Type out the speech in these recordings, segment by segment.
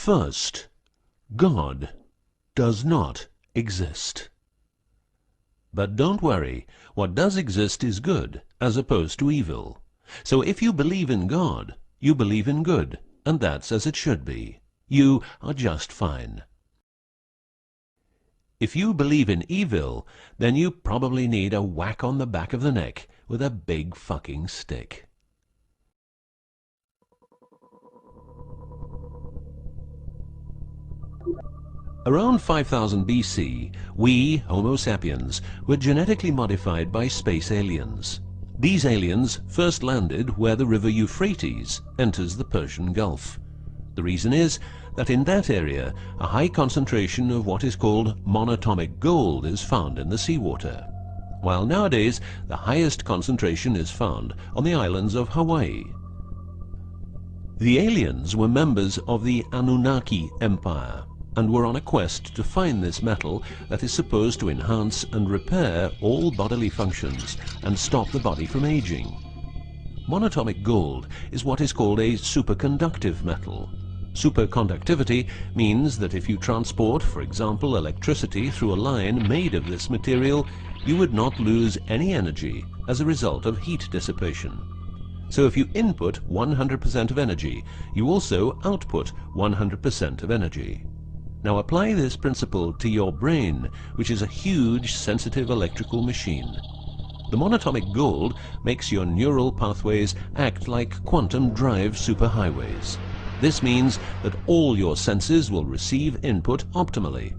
First, God does not exist. But don't worry, what does exist is good, as opposed to evil. So if you believe in God, you believe in good, and that's as it should be. You are just fine. If you believe in evil, then you probably need a whack on the back of the neck with a big fucking stick. Around 5000 BC, we, Homo sapiens, were genetically modified by space aliens. These aliens first landed where the river Euphrates enters the Persian Gulf. The reason is that in that area, a high concentration of what is called monatomic gold is found in the seawater, while nowadays the highest concentration is found on the islands of Hawaii. The aliens were members of the Annunaki Empire, and were on a quest to find this metal that is supposed to enhance and repair all bodily functions and stop the body from aging. Monatomic gold is what is called a superconductive metal. Superconductivity means that if you transport, for example, electricity through a line made of this material, you would not lose any energy as a result of heat dissipation. So if you input 100% of energy, you also output 100% of energy. Now apply this principle to your brain, which is a huge, sensitive electrical machine. The monatomic gold makes your neural pathways act like quantum drive superhighways. This means that all your senses will receive input optimally.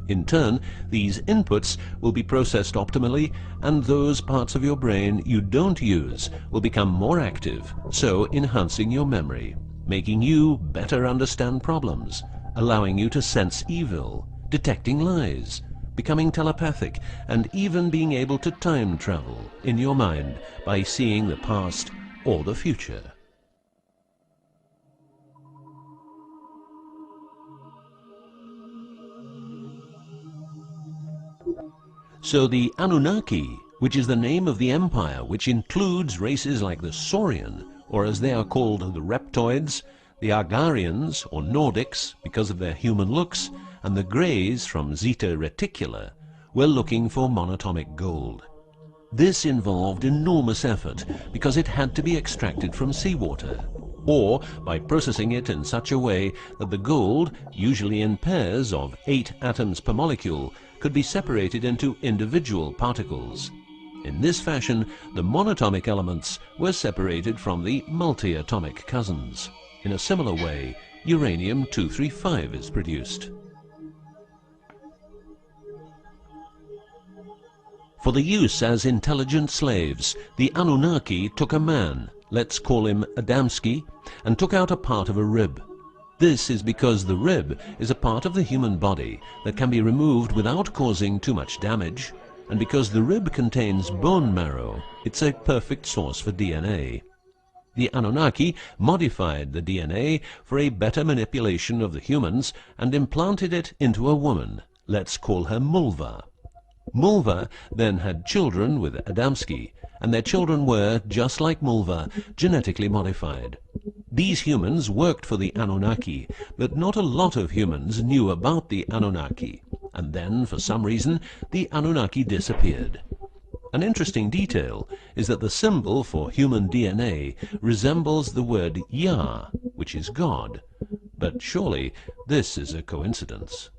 In turn, these inputs will be processed optimally, and those parts of your brain you don't use will become more active, so enhancing your memory, making you better understand problems, allowing you to sense evil, detecting lies, becoming telepathic, and even being able to time travel in your mind by seeing the past or the future. So the Annunaki, which is the name of the empire which includes races like the Saurian, or as they are called the Reptoids, the Argarians, or Nordics, because of their human looks, and the Greys from Zeta Reticula, were looking for monatomic gold. This involved enormous effort because it had to be extracted from seawater, or by processing it in such a way that the gold, usually in pairs of 8 atoms per molecule, could be separated into individual particles. In this fashion, the monatomic elements were separated from the multi-atomic cousins. In a similar way, uranium-235 is produced. For the use as intelligent slaves, the Annunaki took a man, let's call him Adamski, and took out a part of a rib. This is because the rib is a part of the human body that can be removed without causing too much damage, and because the rib contains bone marrow, it's a perfect source for DNA. The Annunaki modified the DNA for a better manipulation of the humans and implanted it into a woman, let's call her Mulva. Mulva then had children with Adamski, and their children were, just like Mulva, genetically modified. These humans worked for the Annunaki, but not a lot of humans knew about the Annunaki, and then, for some reason, the Annunaki disappeared. An interesting detail is that the symbol for human DNA resembles the word Yah, which is God, but surely this is a coincidence.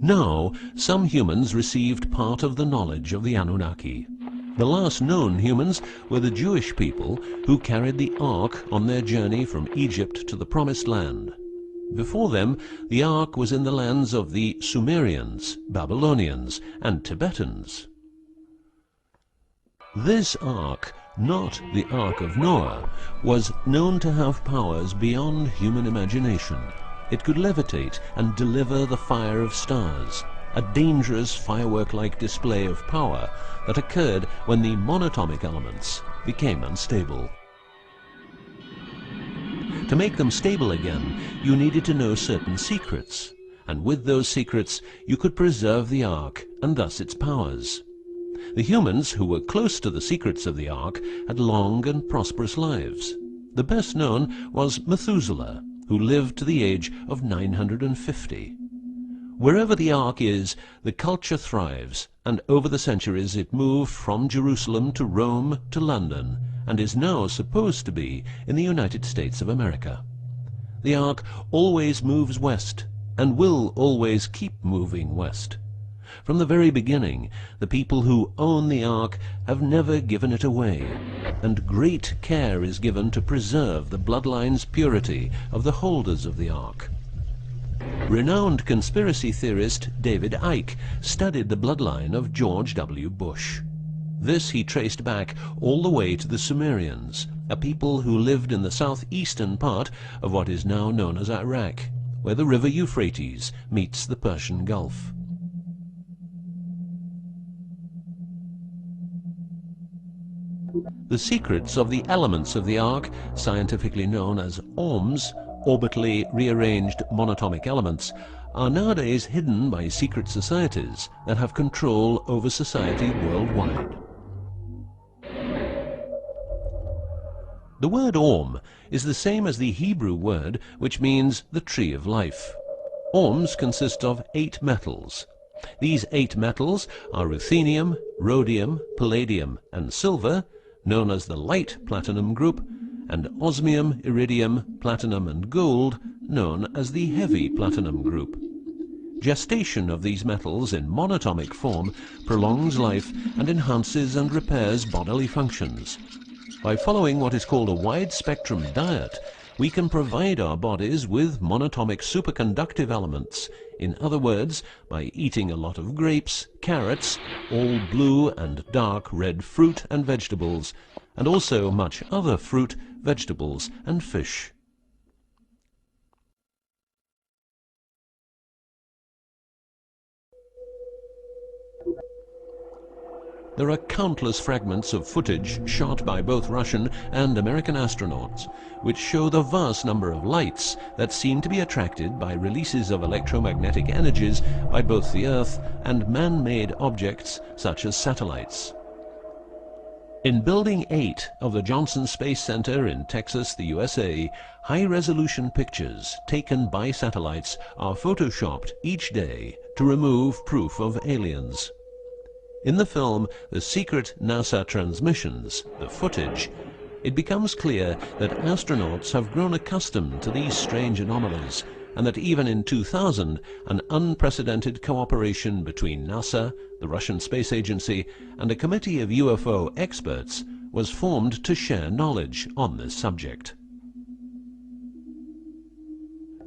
Now, some humans received part of the knowledge of the Annunaki. The last known humans were the Jewish people who carried the Ark on their journey from Egypt to the Promised Land. Before them, the Ark was in the lands of the Sumerians, Babylonians, and Tibetans. This Ark, not the Ark of Noah, was known to have powers beyond human imagination. It could levitate and deliver the fire of stars, a dangerous firework-like display of power that occurred when the monatomic elements became unstable. To make them stable again, you needed to know certain secrets, and with those secrets you could preserve the Ark and thus its powers. The humans who were close to the secrets of the Ark had long and prosperous lives. The best known was Methuselah, who lived to the age of 950. Wherever the Ark is, the culture thrives, and over the centuries it moved from Jerusalem to Rome to London, and is now supposed to be in the United States of America. The Ark always moves west, and will always keep moving west. From the very beginning, the people who own the Ark have never given it away, and great care is given to preserve the bloodline's purity of the holders of the Ark. Renowned conspiracy theorist David Icke studied the bloodline of George W. Bush. This he traced back all the way to the Sumerians, a people who lived in the southeastern part of what is now known as Iraq, where the river Euphrates meets the Persian Gulf. The secrets of the elements of the Ark, scientifically known as ORMs, orbitally rearranged monatomic elements, are nowadays hidden by secret societies that have control over society worldwide. The word ORM is the same as the Hebrew word which means the tree of life. ORMs consist of 8 metals. These 8 metals are ruthenium, rhodium, palladium, and silver, known as the light platinum group, and osmium, iridium, platinum, and gold, known as the heavy platinum group. Gestation of these metals in monatomic form prolongs life and enhances and repairs bodily functions. By following what is called a wide-spectrum diet, we can provide our bodies with monatomic superconductive elements. In other words, by eating a lot of grapes, carrots, all blue and dark red fruit and vegetables, and also much other fruit, vegetables, and fish. There are countless fragments of footage shot by both Russian and American astronauts, which show the vast number of lights that seem to be attracted by releases of electromagnetic energies by both the Earth and man-made objects such as satellites. In Building 8 of the Johnson Space Center in Texas, the USA, high-resolution pictures taken by satellites are photoshopped each day to remove proof of aliens. In the film The Secret NASA Transmissions, the footage, it becomes clear that astronauts have grown accustomed to these strange anomalies, and that even in 2000, an unprecedented cooperation between NASA, the Russian Space Agency, and a committee of UFO experts was formed to share knowledge on this subject.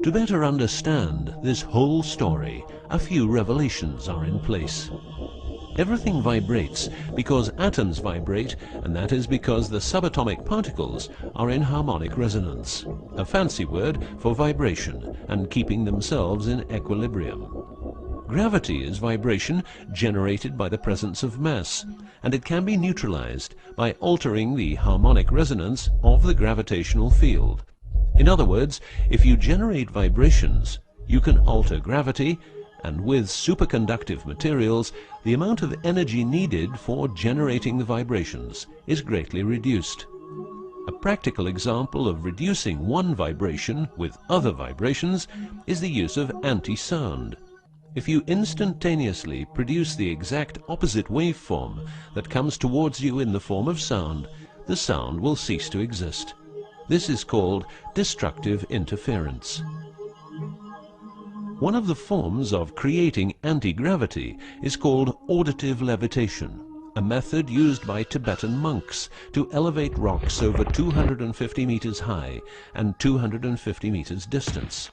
To better understand this whole story, a few revelations are in place. Everything vibrates because atoms vibrate, and that is because the subatomic particles are in harmonic resonance, a fancy word for vibration and keeping themselves in equilibrium. Gravity is vibration generated by the presence of mass, and it can be neutralized by altering the harmonic resonance of the gravitational field. In other words, if you generate vibrations, you can alter gravity, and with superconductive materials, the amount of energy needed for generating the vibrations is greatly reduced. A practical example of reducing one vibration with other vibrations is the use of anti-sound. If you instantaneously produce the exact opposite waveform that comes towards you in the form of sound, the sound will cease to exist. This is called destructive interference. One of the forms of creating anti-gravity is called auditive levitation, a method used by Tibetan monks to elevate rocks over 250 meters high and 250 meters distance.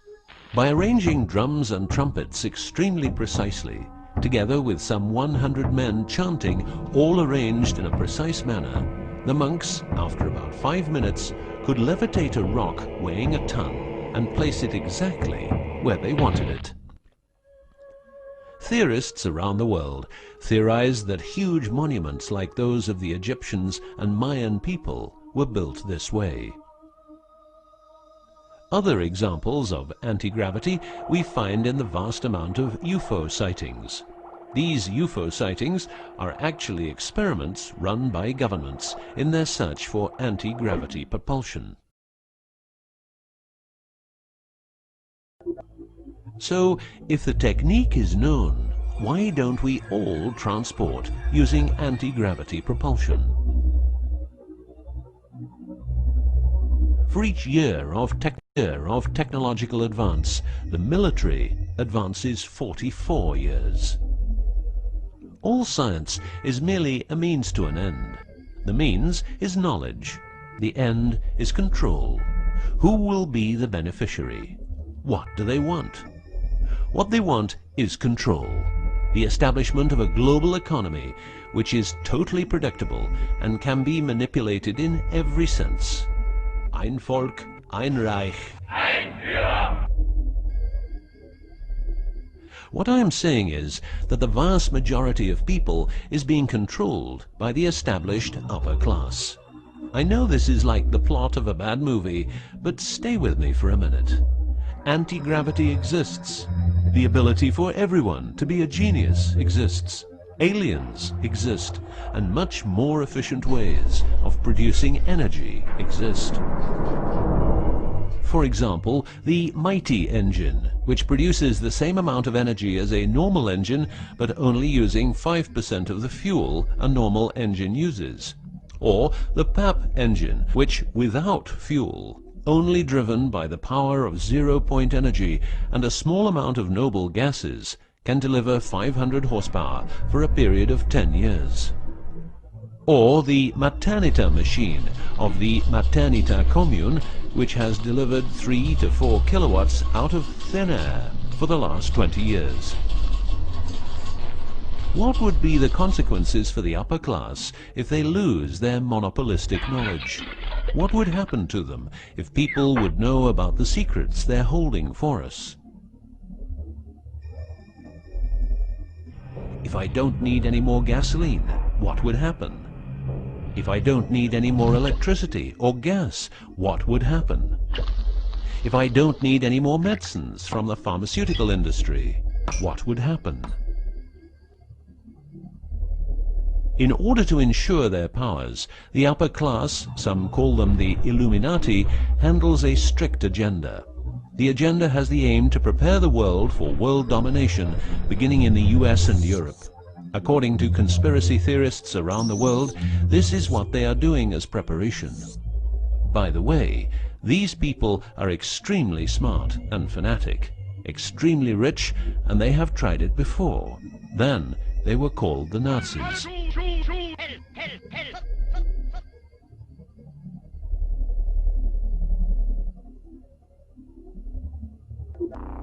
By arranging drums and trumpets extremely precisely, together with some 100 men chanting, all arranged in a precise manner, the monks, after about 5 minutes, could levitate a rock weighing a ton and place it exactly where they wanted it. Theorists around the world theorized that huge monuments like those of the Egyptians and Mayan people were built this way. Other examples of anti-gravity we find in the vast amount of UFO sightings. These UFO sightings are actually experiments run by governments in their search for anti-gravity propulsion. So, if the technique is known, why don't we all transport using anti-gravity propulsion? For each year of technological advance, the military advances 44 years. All science is merely a means to an end. The means is knowledge. The end is control. Who will be the beneficiary? What do they want? What they want is control. The establishment of a global economy which is totally predictable and can be manipulated in every sense. Ein Volk, ein Reich, ein Führer. What I am saying is that the vast majority of people is being controlled by the established upper class. I know this is like the plot of a bad movie, but stay with me for a minute. Anti-gravity exists. The ability for everyone to be a genius exists. Aliens exist, and much more efficient ways of producing energy exist. For example, the mighty engine, which produces the same amount of energy as a normal engine, but only using 5% of the fuel a normal engine uses. Or the PAP engine, which, without fuel, only driven by the power of zero-point energy and a small amount of noble gases, can deliver 500 horsepower for a period of 10 years. Or the Maternita machine of the Maternita commune, which has delivered 3 to 4 kilowatts out of thin air for the last 20 years. What would be the consequences for the upper class if they lose their monopolistic knowledge? What would happen to them if people would know about the secrets they're holding for us? If I don't need any more gasoline, what would happen? If I don't need any more electricity or gas, what would happen? If I don't need any more medicines from the pharmaceutical industry, what would happen? In order to ensure their powers, the upper class, some call them the Illuminati, handles a strict agenda. The agenda has the aim to prepare the world for world domination, beginning in the US and Europe. According to conspiracy theorists around the world, this is what they are doing as preparation. By the way, these people are extremely smart and fanatic, extremely rich, and they have tried it before. Then they were called the Nazis.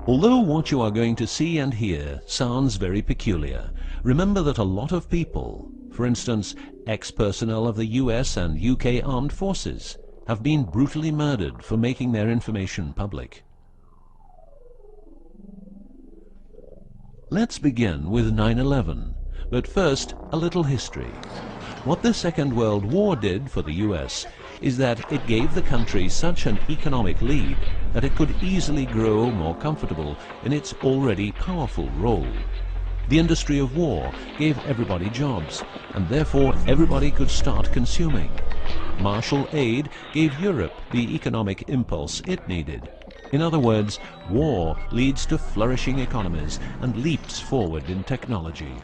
Although what you are going to see and hear sounds very peculiar, remember that a lot of people, for instance, ex-personnel of the US and UK armed forces, have been brutally murdered for making their information public. Let's begin with 9/11, but first a little history. What the Second World War did for the US is that it gave the country such an economic lead that it could easily grow more comfortable in its already powerful role. The industry of war gave everybody jobs, and therefore everybody could start consuming. Marshall aid gave Europe the economic impulse it needed. In other words, war leads to flourishing economies and leaps forward in technology.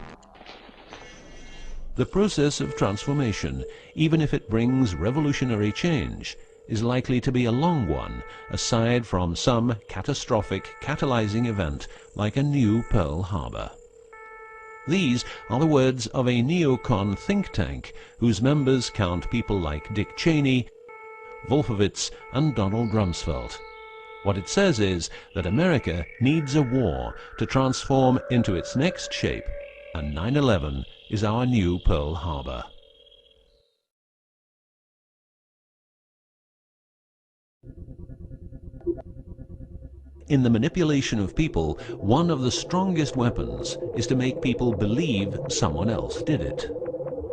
The process of transformation, even if it brings revolutionary change, is likely to be a long one, aside from some catastrophic catalyzing event like a new Pearl Harbor. These are the words of a neocon think tank whose members count people like Dick Cheney, Wolfowitz, and Donald Rumsfeld. What it says is that America needs a war to transform into its next shape, and 9/11 is our new Pearl Harbor. In the manipulation of people, one of the strongest weapons is to make people believe someone else did it.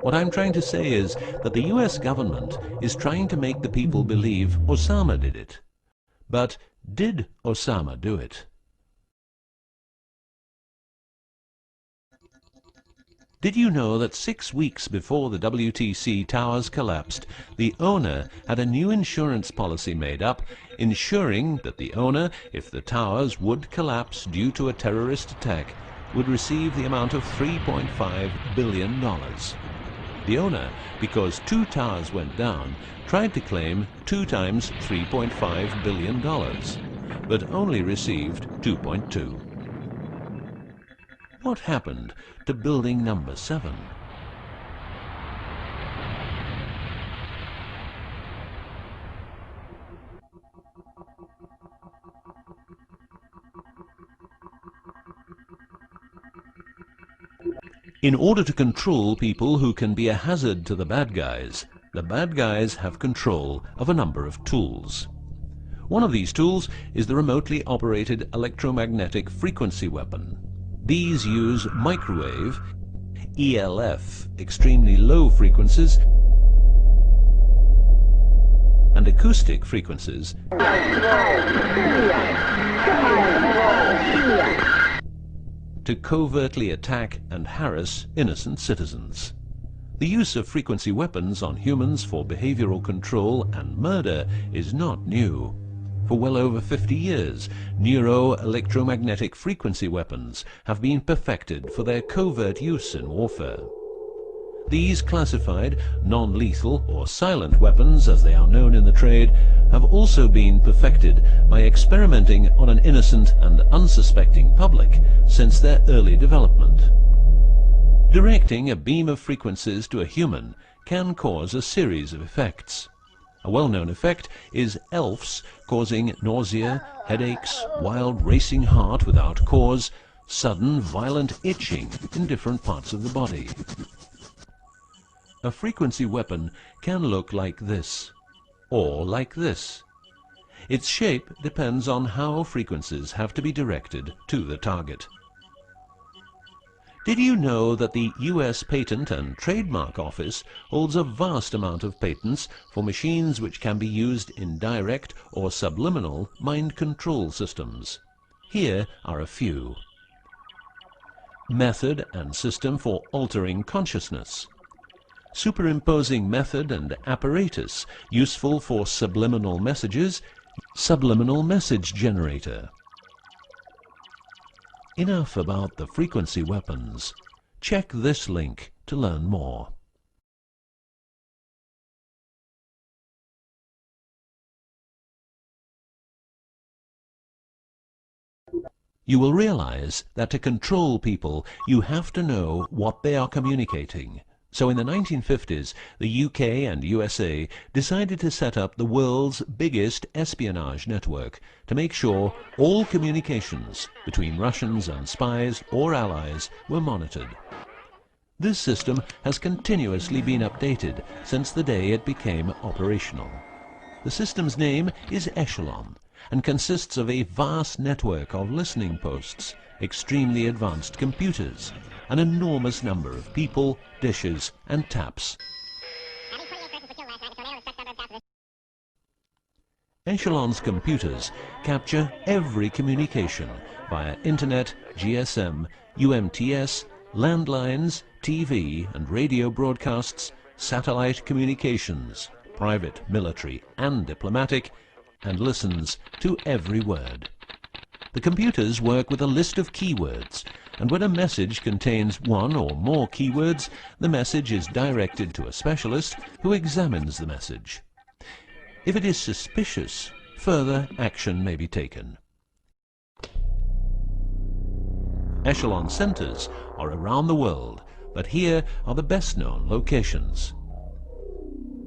What I'm trying to say is that the US government is trying to make the people believe Osama did it. But did Osama do it? Did you know that 6 weeks before the WTC towers collapsed, the owner had a new insurance policy made up, ensuring that the owner, if the towers would collapse due to a terrorist attack, would receive the amount of $3.5 billion. The owner, because 2 towers went down, tried to claim 2 times $3.5 billion, but only received 2.2. What happened to building number 7? In order to control people who can be a hazard to the bad guys have control of a number of tools. One of these tools is the remotely operated electromagnetic frequency weapon. These use microwave, ELF, extremely low frequencies, and acoustic frequencies to covertly attack and harass innocent citizens. The use of frequency weapons on humans for behavioral control and murder is not new. For well over 50 years, neuro-electromagnetic frequency weapons have been perfected for their covert use in warfare. These classified, non-lethal or silent weapons, as they are known in the trade, have also been perfected by experimenting on an innocent and unsuspecting public since their early development. Directing a beam of frequencies to a human can cause a series of effects. A well-known effect is ELFs, causing nausea, headaches, wild racing heart without cause, sudden violent itching in different parts of the body. A frequency weapon can look like this, or like this. Its shape depends on how frequencies have to be directed to the target. Did you know that the US Patent and Trademark Office holds a vast amount of patents for machines which can be used in direct or subliminal mind control systems? Here are a few. Method and system for altering consciousness. Superimposing method and apparatus useful for subliminal messages. Subliminal message generator. Enough about the frequency weapons. Check this link to learn more. You will realize that to control people, you have to know what they are communicating. So in the 1950s, the UK and USA decided to set up the world's biggest espionage network to make sure all communications between Russians and spies or allies were monitored. This system has continuously been updated since the day it became operational. The system's name is Echelon and consists of a vast network of listening posts, extremely advanced computers, an enormous number of people, dishes, and taps. Echelon's computers capture every communication via internet, GSM, UMTS, landlines, TV and radio broadcasts, satellite communications, private, military, and diplomatic, and listens to every word. The computers work with a list of keywords, and when a message contains one or more keywords, the message is directed to a specialist who examines the message. If it is suspicious, further action may be taken. Echelon centers are around the world, but here are the best-known locations.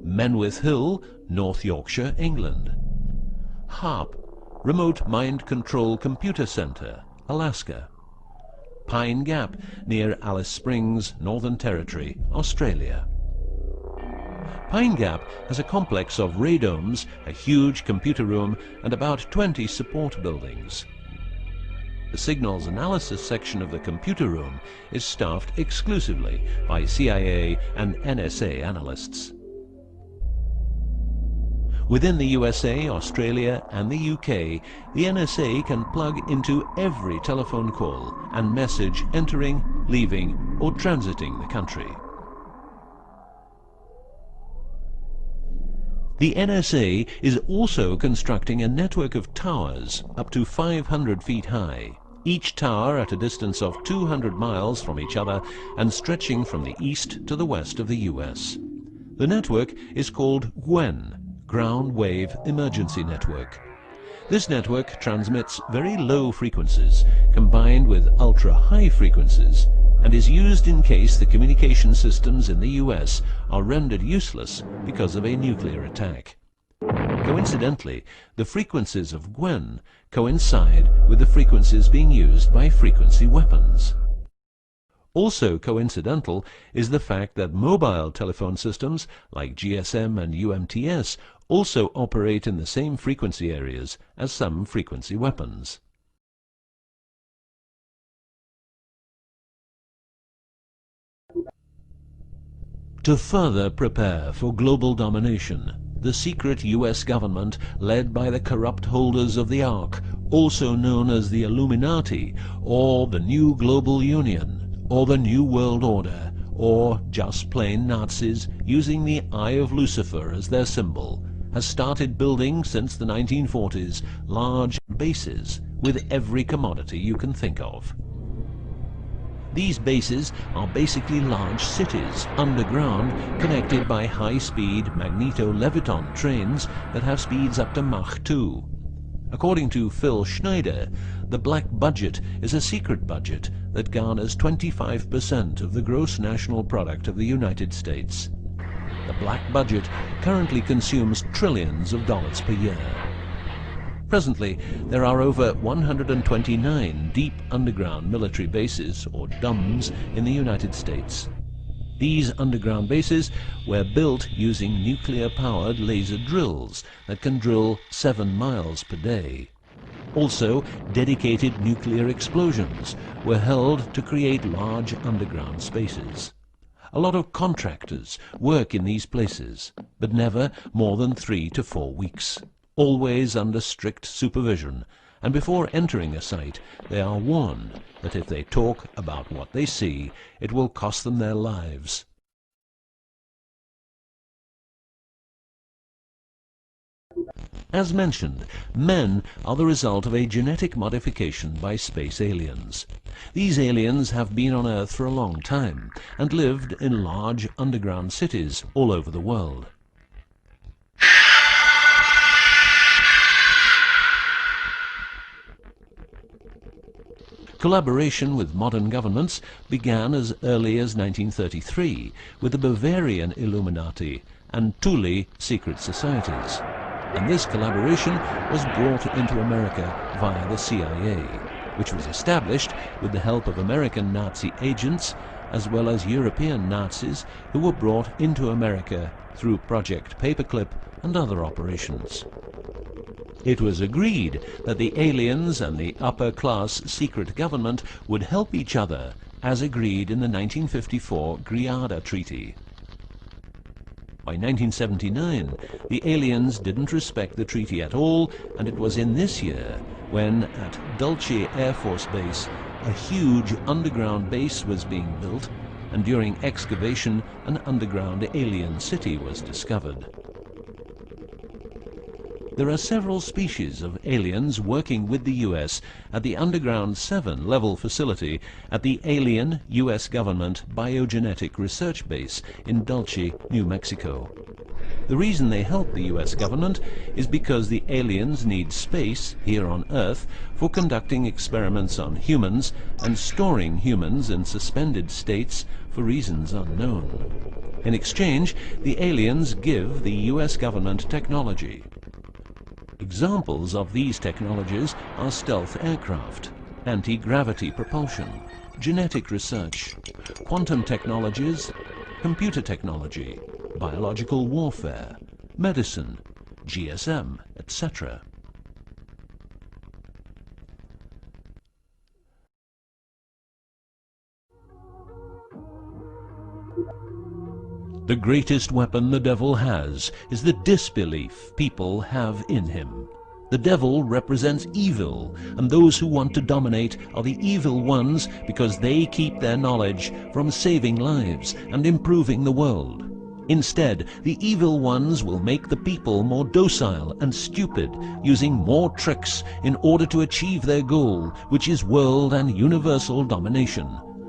Menwith Hill, North Yorkshire, England. HARP, Remote Mind Control Computer Center, Alaska. Pine Gap, near Alice Springs, Northern Territory, Australia. Pine Gap has a complex of radomes, a huge computer room, and about 20 support buildings. The signals analysis section of the computer room is staffed exclusively by CIA and NSA analysts. Within the USA, Australia and the UK, the NSA can plug into every telephone call and message entering, leaving or transiting the country. The NSA is also constructing a network of towers up to 500 feet high, each tower at a distance of 200 miles from each other and stretching from the east to the west of the US. The network is called GWEN, Ground Wave Emergency Network. This network transmits very low frequencies combined with ultra-high frequencies and is used in case the communication systems in the US are rendered useless because of a nuclear attack. Coincidentally, the frequencies of GWEN coincide with the frequencies being used by frequency weapons. Also coincidental is the fact that mobile telephone systems like GSM and UMTS also operate in the same frequency areas as some frequency weapons. To further prepare for global domination, the secret US government, led by the corrupt holders of the Ark, also known as the Illuminati, or the New Global Union, or the New World Order, or just plain Nazis using the Eye of Lucifer as their symbol, has started building since the 1940s large bases with every commodity you can think of. These bases are basically large cities underground, connected by high-speed magneto-leviton trains that have speeds up to Mach 2. According to Phil Schneider, the black budget is a secret budget that garners 25% of the gross national product of the United States. The black budget currently consumes trillions of dollars per year. Presently, there are over 129 deep underground military bases, or DUMBs, in the United States. These underground bases were built using nuclear-powered laser drills that can drill 7 miles per day. Also, dedicated nuclear explosions were held to create large underground spaces. A lot of contractors work in these places, but never more than 3 to 4 weeks. Always under strict supervision, and before entering a site they are warned that if they talk about what they see, it will cost them their lives. As mentioned, men are the result of a genetic modification by space aliens. These aliens have been on Earth for a long time and lived in large underground cities all over the world. Collaboration with modern governments began as early as 1933 with the Bavarian Illuminati and Thule secret societies, and this collaboration was brought into America via the CIA, which was established with the help of American Nazi agents as well as European Nazis who were brought into America through Project Paperclip and other operations. It was agreed that the aliens and the upper-class secret government would help each other, as agreed in the 1954 Greada Treaty. By 1979, the aliens didn't respect the treaty at all, and it was in this year when, at Dulce Air Force Base, a huge underground base was being built, and during excavation, an underground alien city was discovered. There are several species of aliens working with the US at the Underground 7 level facility at the Alien US Government Biogenetic Research Base in Dulce, New Mexico. The reason they help the US government is because the aliens need space here on Earth for conducting experiments on humans and storing humans in suspended states for reasons unknown. In exchange, the aliens give the US government technology. Examples of these technologies are stealth aircraft, anti-gravity propulsion, genetic research, quantum technologies, computer technology, biological warfare, medicine, GSM, etc. The greatest weapon the devil has is the disbelief people have in him. The devil represents evil, and those who want to dominate are the evil ones because they keep their knowledge from saving lives and improving the world. Instead, the evil ones will make the people more docile and stupid, using more tricks in order to achieve their goal, which is world and universal domination.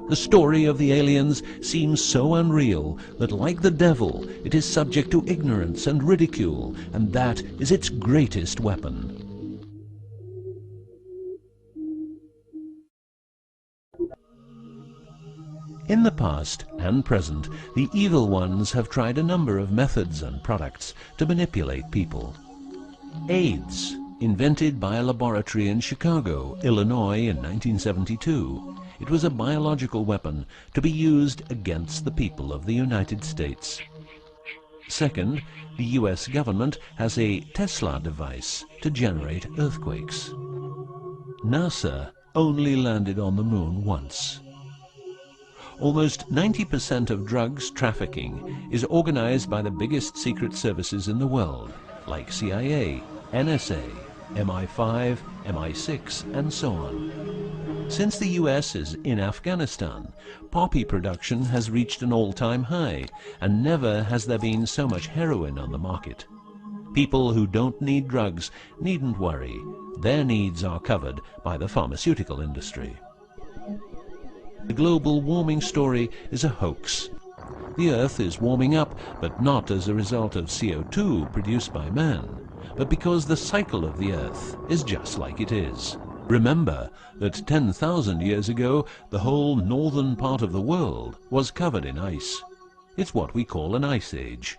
The story of the aliens seems so unreal that, like the devil, it is subject to ignorance and ridicule, and that is its greatest weapon. In the past and present, the evil ones have tried a number of methods and products to manipulate people. AIDS, invented by a laboratory in Chicago, Illinois in 1972. It was a biological weapon to be used against the people of the United States. Second, the US government has a Tesla device to generate earthquakes. NASA only landed on the moon once. Almost 90% of drugs trafficking is organized by the biggest secret services in the world, like CIA, NSA, MI5, MI6, and so on. Since the US is in Afghanistan, poppy production has reached an all-time high, and never has there been so much heroin on the market. People who don't need drugs needn't worry. Their needs are covered by the pharmaceutical industry. The global warming story is a hoax. The Earth is warming up, but not as a result of CO2 produced by man, but because the cycle of the Earth is just like it is. Remember that 10,000 years ago, the whole northern part of the world was covered in ice. It's what we call an ice age.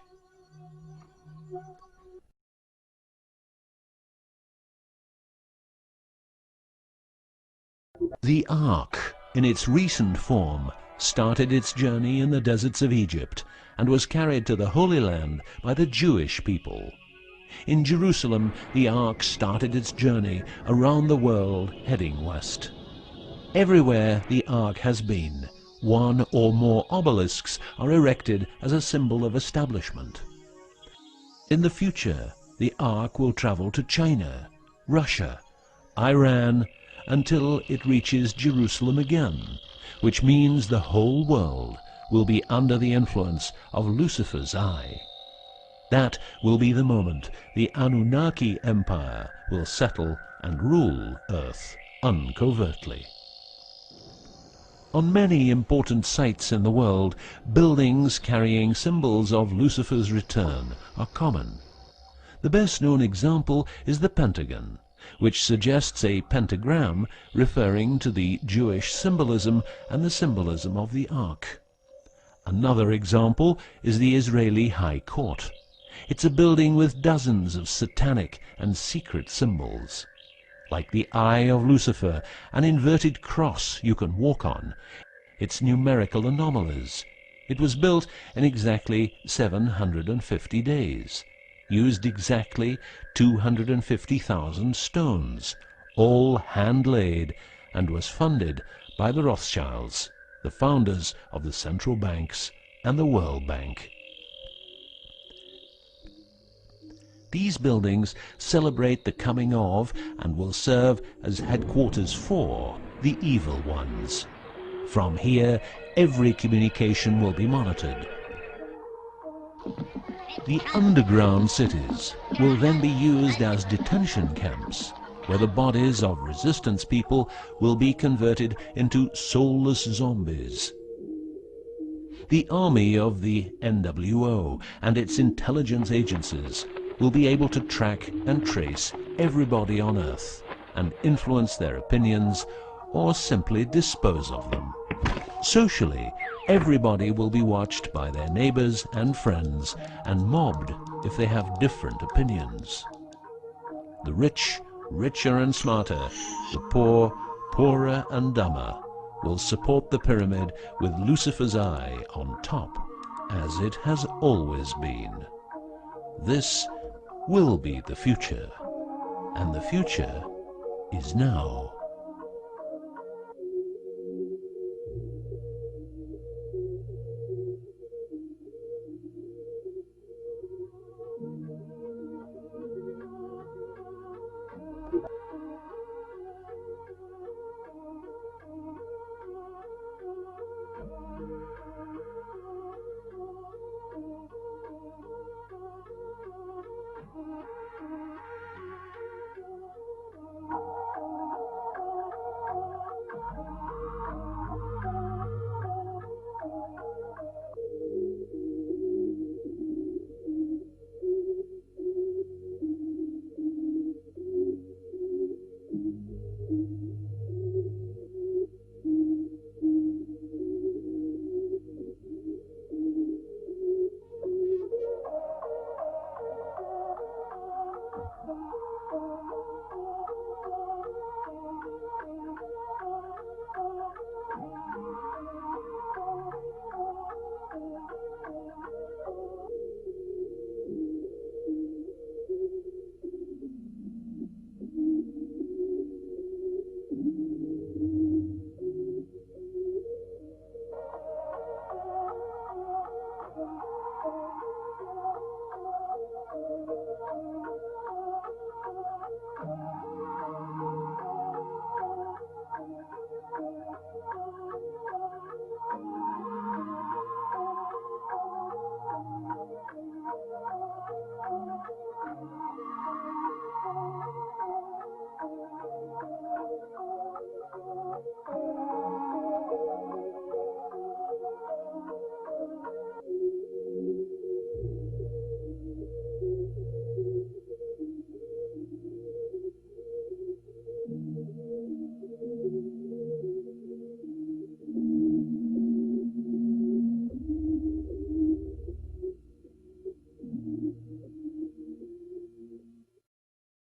The Ark, in its recent form, started its journey in the deserts of Egypt and was carried to the Holy Land by the Jewish people. In Jerusalem, the Ark started its journey around the world heading west. Everywhere the Ark has been, one or more obelisks are erected as a symbol of establishment. In the future, the Ark will travel to China, Russia, Iran, until it reaches Jerusalem again, which means the whole world will be under the influence of Lucifer's eye. That will be the moment the Annunaki Empire will settle and rule Earth uncovertly. On many important sites in the world, buildings carrying symbols of Lucifer's return are common. The best-known example is the Pentagon, which suggests a pentagram referring to the Jewish symbolism and the symbolism of the Ark. Another example is the Israeli High Court. It's a building with dozens of satanic and secret symbols. Like the Eye of Lucifer, an inverted cross you can walk on, its numerical anomalies. It was built in exactly 750 days. Used exactly 250,000 stones, all hand-laid, and was funded by the Rothschilds, the founders of the central banks and the World Bank. These buildings celebrate the coming of and will serve as headquarters for the evil ones. From here, every communication will be monitored. The underground cities will then be used as detention camps, where the bodies of resistance people will be converted into soulless zombies. The army of the NWO and its intelligence agencies will be able to track and trace everybody on Earth and influence their opinions or simply dispose of them. Socially, everybody will be watched by their neighbors and friends and mobbed if they have different opinions. The rich, richer and smarter, the poor, poorer and dumber, will support the pyramid with Lucifer's eye on top, as it has always been. This will be the future, and the future is now.